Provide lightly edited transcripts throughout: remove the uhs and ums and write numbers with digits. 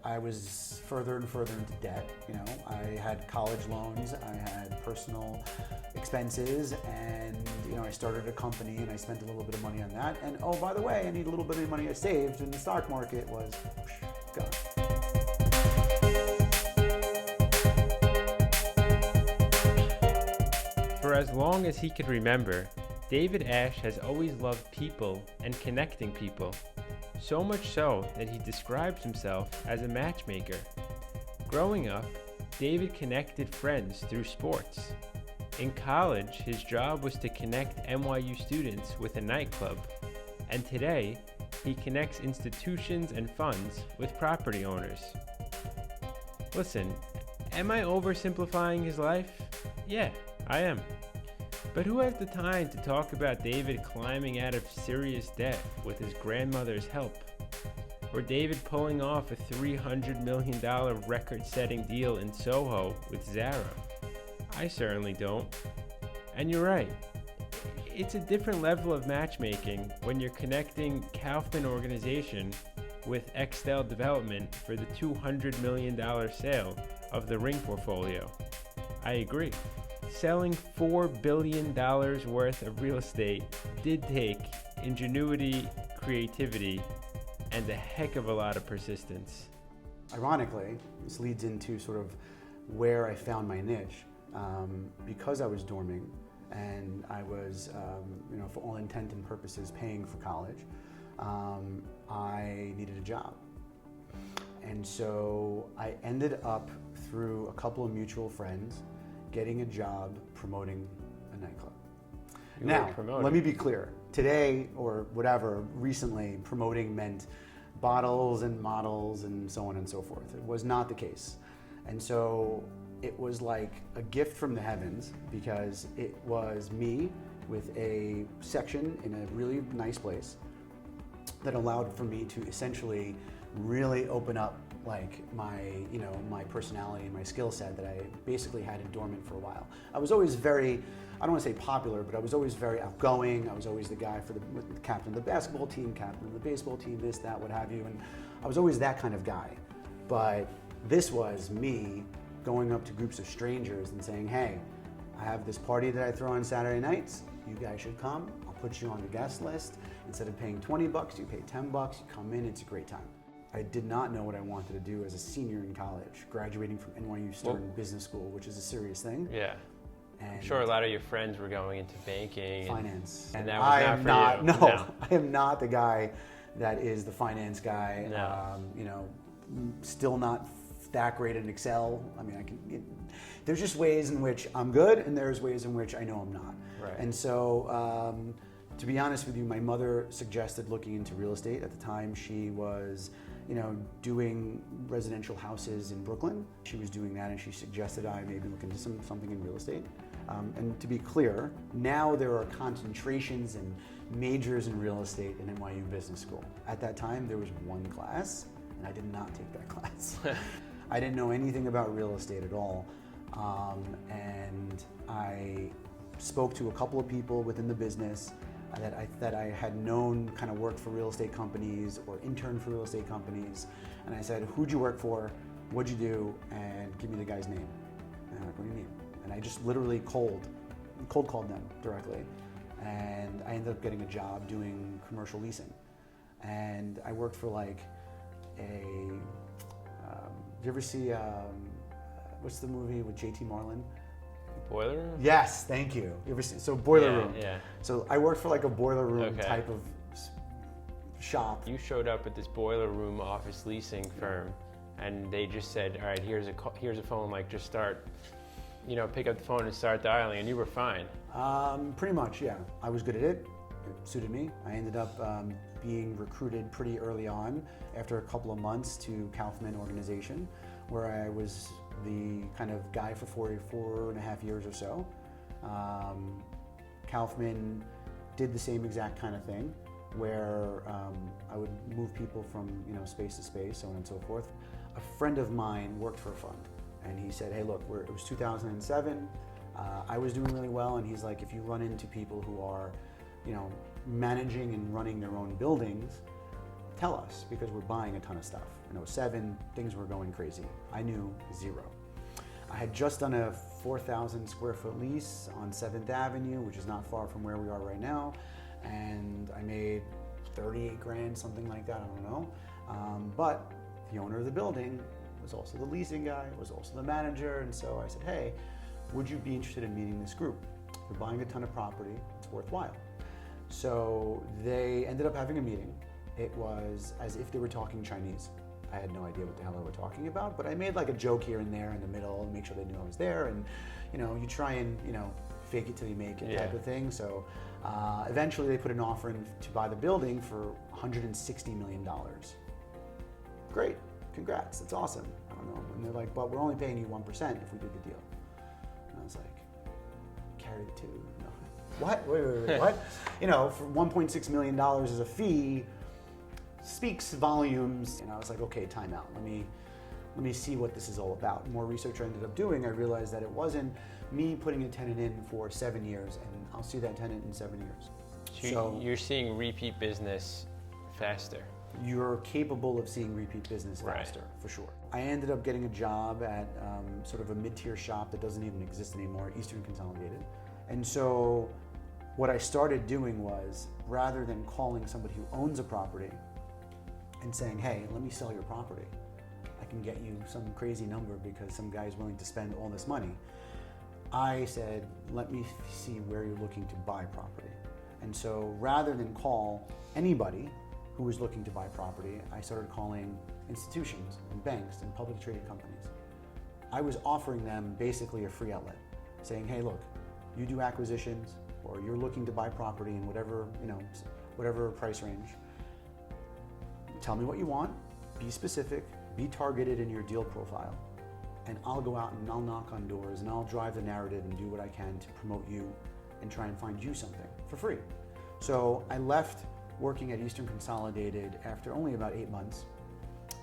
I was further and further into debt. You know, I had college loans, I had personal expenses, and you know, I started a company and I spent a little bit of money on that. And oh, by the way, I need a little bit of money I saved in the stock market was gone. For as long as he could remember, David Ash has always loved people and connecting people. So much so that he describes himself as a matchmaker. Growing up, David connected friends through sports. In college, his job was to connect NYU students with a nightclub. And today, he connects institutions and funds with property owners. Listen, am I oversimplifying his life? Yeah, I am. But who has the time to talk about David climbing out of serious debt with his grandmother's help? Or David pulling off a $300 million record-setting deal in SoHo with Zara? I certainly don't. And you're right. It's a different level of matchmaking when you're connecting Kaufman Organization with Extell Development for the $200 million sale of the Ring portfolio. I agree. Selling $4 billion worth of real estate did take ingenuity, creativity, and a heck of a lot of persistence. Ironically, this leads into sort of where I found my niche. Because I was dorming and I was, you know, for all intent and purposes paying for college, I needed a job. And so I ended up, through a couple of mutual friends, getting a job promoting a nightclub. Now, let me be clear. Today, or whatever, recently, promoting meant bottles and models and so on and so forth. It was not the case. And so it was like a gift from the heavens, because it was me with a section in a really nice place that allowed for me to essentially really open up like my, you know, my personality and my skill set that I basically had in dormant for a while. I was always very, I don't want to say popular, but I was always very outgoing. I was always the guy for the captain of the basketball team, captain of the baseball team, this, that, what have you. And I was always that kind of guy. But this was me going up to groups of strangers and saying, hey, I have this party that I throw on Saturday nights. You guys should come. I'll put you on the guest list. Instead of paying 20 bucks, you pay 10 bucks, you come in, it's a great time. I did not know what I wanted to do as a senior in college, graduating from NYU Stern Business School, which is a serious thing. Yeah. And I'm sure a lot of your friends were going into banking. Finance. And that was not for you. No, I am not the guy that is the finance guy. No. You know, still not that great in Excel. I mean, there's just ways in which I'm good, and there's ways in which I know I'm not. Right. And so, to be honest with you, my mother suggested looking into real estate. At the time, she was, you know, doing residential houses in Brooklyn. She was doing that, and she suggested I maybe look into something in real estate. And to be clear, now there are concentrations and majors in real estate in NYU Business School. At that time, there was one class, and I did not take that class. I didn't know anything about real estate at all. And I spoke to a couple of people within the business that I had known kind of worked for real estate companies or interned for real estate companies. And I said, who'd you work for? What'd you do? And give me the guy's name. And I'm like, what do you mean? And I just literally cold called them directly. And I ended up getting a job doing commercial leasing. And I worked for like do you ever see, what's the movie with J.T. Marlin? Boiler Room? Yes, thank you. You ever see, so Boiler Room. Yeah. So I worked for like a boiler room type of shop. You showed up at this boiler room office leasing firm, and they just said, all right, here's a phone, like just start, you know, pick up the phone and start dialing, and you were fine. Pretty much, yeah. I was good at it. It suited me. I ended up being recruited pretty early on, after a couple of months, to Kaufman Organization, where I was the kind of guy for 4.5 years or so. Kaufman did the same exact kind of thing, where I would move people from, you know, space to space, so on and so forth. A friend of mine worked for a fund, and he said, hey, look, it was 2007. I was doing really well, and he's like, if you run into people who are, you know, managing and running their own buildings, tell us, because we're buying a ton of stuff. In '07, things were going crazy. I knew zero. I had just done a 4,000 square foot lease on 7th Avenue, which is not far from where we are right now. And I made 38 grand, something like that, I don't know. But the owner of the building was also the leasing guy, was also the manager. And so I said, hey, would you be interested in meeting this group? We're buying a ton of property, it's worthwhile. So they ended up having a meeting. It was as if they were talking Chinese. I had no idea what the hell they were talking about, but I made like a joke here and there in the middle and make sure they knew I was there. And you try and fake it till you make it type of thing. So eventually they put an offer in to buy the building for $160 million. Great, congrats, that's awesome. I don't know. And they're like, but we're only paying you 1% if we did the deal. And I was like, carry the two. No. What? Wait, what? For $1.6 million as a fee, speaks volumes. And I was like, okay, time out. Let me see what this is all about. The more research I ended up doing, I realized that it wasn't me putting a tenant in for 7 years and I'll see that tenant in 7 years. So you're seeing repeat business faster. You're capable of seeing repeat business faster, for sure. I ended up getting a job at sort of a mid-tier shop that doesn't even exist anymore, Eastern Consolidated. And so what I started doing was, rather than calling somebody who owns a property and saying, hey, let me sell your property, I can get you some crazy number because some guy's willing to spend all this money, I said, let me see where you're looking to buy property. And so rather than call anybody who was looking to buy property, I started calling institutions and banks and publicly traded companies. I was offering them basically a free outlet, saying, hey, look, you do acquisitions or you're looking to buy property in whatever price range. Tell me what you want, be specific, be targeted in your deal profile, and I'll go out and I'll knock on doors and I'll drive the narrative and do what I can to promote you and try and find you something for free. So I left working at Eastern Consolidated after only about 8 months.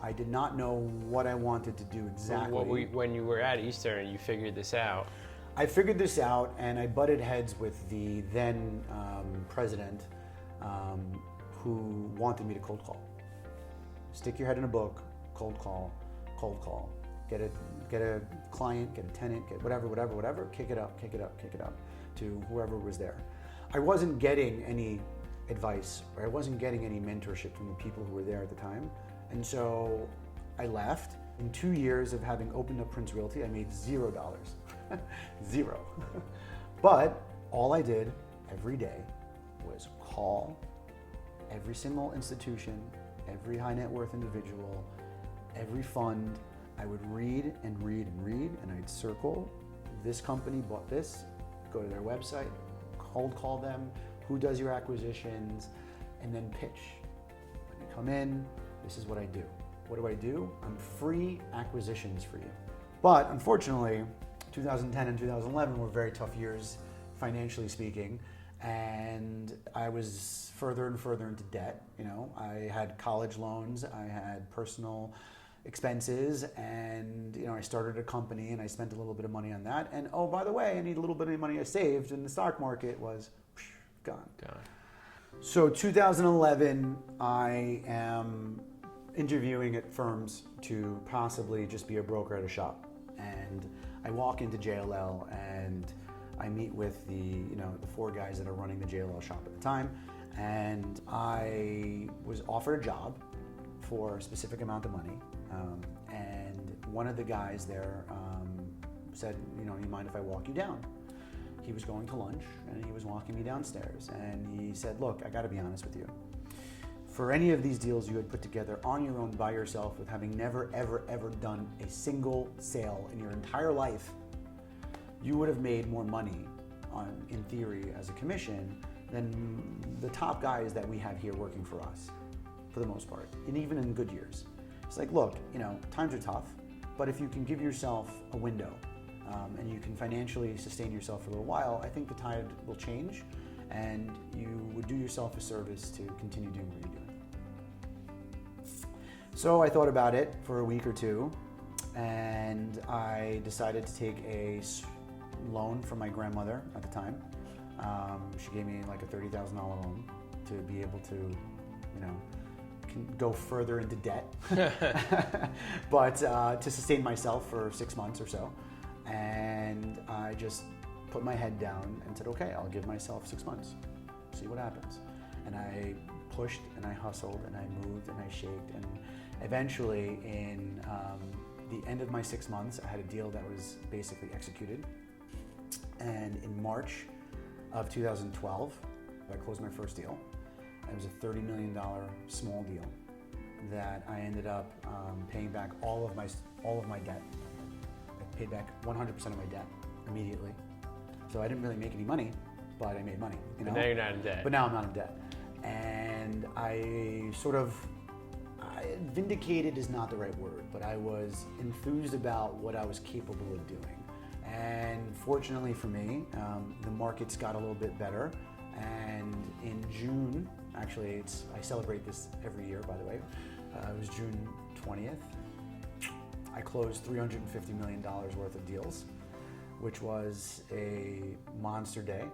I did not know what I wanted to do exactly. When you were at Eastern, you figured this out. I figured this out and I butted heads with the then president who wanted me to cold call. Stick your head in a book, cold call, get a client, get a tenant, get whatever, kick it up to whoever was there. I wasn't getting any advice or I wasn't getting any mentorship from the people who were there at the time. And so I left. In 2 years of having opened up Prince Realty, I made $0. Zero. But all I did every day was call every single institution, every high net worth individual, every fund. I would read and I'd circle, this company bought this, go to their website, cold call them, who does your acquisitions, and then pitch. When you come in, this is what I do. What do I do? I'm free acquisitions for you. But unfortunately, 2010 and 2011 were very tough years, financially speaking, and I was further and further into debt. I had college loans, I had personal expenses, and I started a company and I spent a little bit of money on that. And oh, by the way, I need a little bit of money I saved in the stock market was gone. So 2011, I am interviewing at firms to possibly just be a broker at a shop. And I walk into JLL and I meet with the 4 guys that are running the JLL shop at the time. And I was offered a job for a specific amount of money. And one of the guys there said, you mind if I walk you down? He was going to lunch and he was walking me downstairs and he said, look, I gotta be honest with you. For any of these deals you had put together on your own by yourself with having never, ever done a single sale in your entire life, you would have made more money in theory as a commission than the top guys that we have here working for us, for the most part, and even in good years. It's like, look, times are tough, but if you can give yourself a window and you can financially sustain yourself for a little while, I think the tide will change and you would do yourself a service to continue doing what you're doing. So I thought about it for a week or two and I decided to take a loan from my grandmother at the time. She gave me like a $30,000 loan to be able to, can go further into debt, but to sustain myself for 6 months or so. And I just put my head down and said, okay, I'll give myself 6 months, see what happens. And I pushed and I hustled and I moved and I shaked, and eventually in the end of my 6 months, I had a deal that was basically executed. And in March of 2012, I closed my first deal. It was a $30 million small deal that I ended up paying back all of my debt. I paid back 100% of my debt immediately. So I didn't really make any money, but I made money. You know? But now you're not in debt. But now I'm not in debt. And I vindicated is not the right word, but I was enthused about what I was capable of doing. And fortunately for me, the markets got a little bit better. And in June, actually I celebrate this every year, by the way, it was June 20th, I closed $350 million worth of deals, which was a monster day.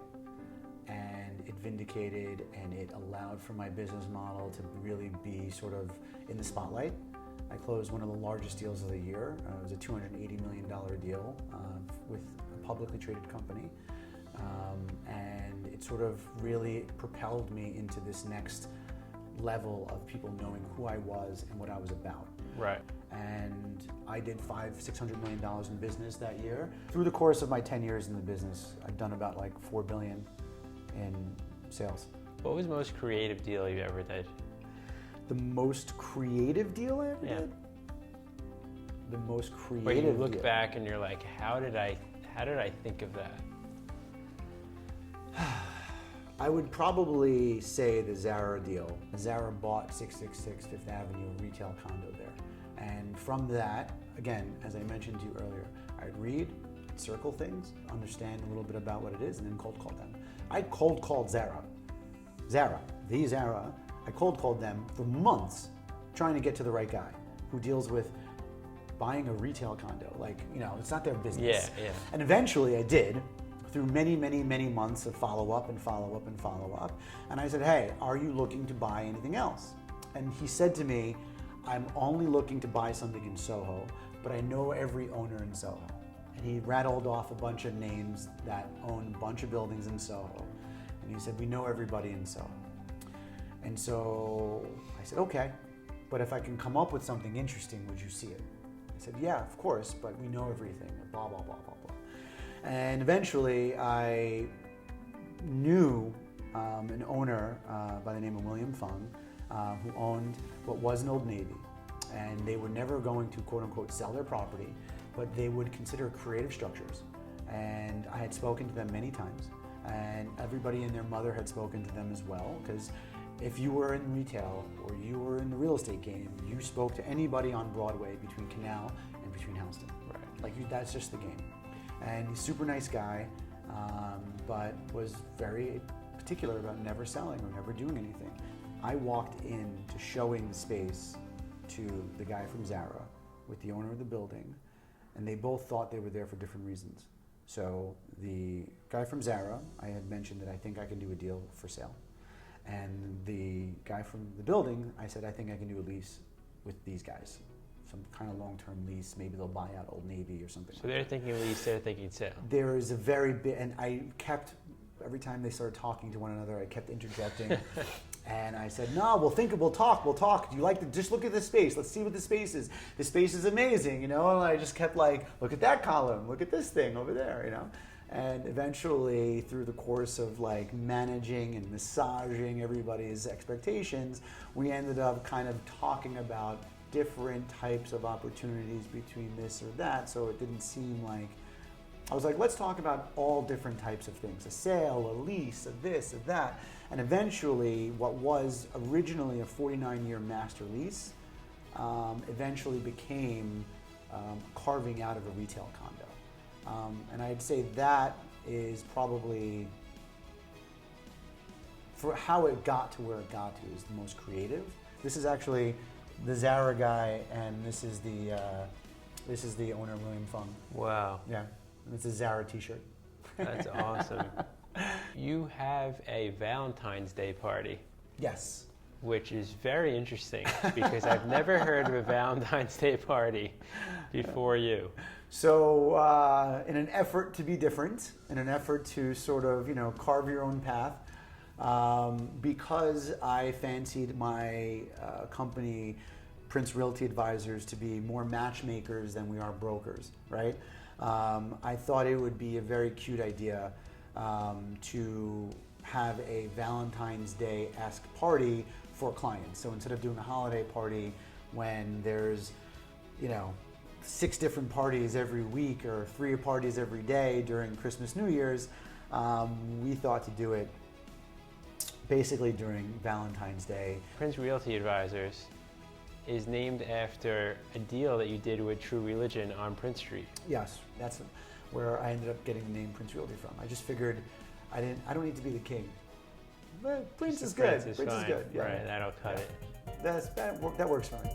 And it vindicated and it allowed for my business model to really be sort of in the spotlight. I closed one of the largest deals of the year. It was a $280 million deal with a publicly traded company. And it sort of really propelled me into this next level of people knowing who I was and what I was about. Right. And I did $600 million in business that year. Through the course of my 10 years in the business, I've done about like $4 billion in sales. What was the most creative deal you ever did? The most creative deal I ever did? The most creative Where you look deal. back and you're like, how did I think of that? I would probably say the Zara deal. Zara bought 666 Fifth Avenue, a retail condo there. And from that, again, as I mentioned to you earlier, I'd read, circle things, understand a little bit about what it is, and then cold call them. I cold called Zara. I cold called them for months trying to get to the right guy who deals with buying a retail condo. Like, you know, it's not their business. Yeah, yeah. And eventually I did, through many, many, many months of follow up. And I said, hey, are you looking to buy anything else? And he said to me, I'm only looking to buy something in SoHo, but I know every owner in SoHo. And he rattled off a bunch of names that own a bunch of buildings in SoHo. And he said, we know everybody in SoHo. And so I said, okay, but if I can come up with something interesting, would you see it? I said, yeah, of course, but we know everything, blah, blah, blah, blah, blah. And eventually I knew an owner by the name of William Fung, who owned what was an Old Navy. And they were never going to, quote unquote, sell their property, but they would consider creative structures. And I had spoken to them many times, and everybody and their mother had spoken to them as well, because if you were in retail or you were in the real estate game, you spoke to anybody on Broadway between Canal and between Houston. Right. Like, that's just the game. And he's a super nice guy, but was very particular about never selling or never doing anything. I walked into showing the space to the guy from Zara with the owner of the building, and they both thought they were there for different reasons. So the guy from Zara, I had mentioned that I think I can do a deal for sale. And the guy from the building, I said, I think I can do a lease with these guys. Some kind of long-term lease, maybe they'll buy out Old Navy or something. So they're thinking lease, they're thinking sale. There is a very big, and I kept, every time they started talking to one another, I kept interjecting. And I said, no, we'll talk. Do you like to, just look at this space. Let's see what the space is. This space is amazing, you know? And I just kept like, look at that column, look at this thing over there, you know? And eventually, through the course of like managing and massaging everybody's expectations, we ended up kind of talking about different types of opportunities between this or that. So it didn't seem like, I was like, let's talk about all different types of things, a sale, a lease, a this, a that. And eventually, what was originally a 49-year master lease eventually became carving out of a retail condo. And I'd say that is probably, for how it got to where it got to, is the most creative. This is actually the Zara guy, and this is the owner, William Fung. Wow. Yeah, it's a Zara t-shirt. That's awesome. You have a Valentine's Day party. Yes. which is very interesting because I've never heard of a Valentine's Day party before you. So in an effort to be different, in an effort to sort of, carve your own path, because I fancied my company, Prince Realty Advisors, to be more matchmakers than we are brokers, right? I thought it would be a very cute idea to have a Valentine's Day-esque party for clients. So instead of doing a holiday party when there's, 6 different parties every week or 3 parties every day during Christmas, New Year's, we thought to do it basically during Valentine's Day. Prince Realty Advisors is named after a deal that you did with True Religion on Prince Street. Yes, that's where I ended up getting the name Prince Realty from. I just figured I don't need to be the king. But Prince is good. Prince is good. Yeah. Right, that'll cut it. That works fine.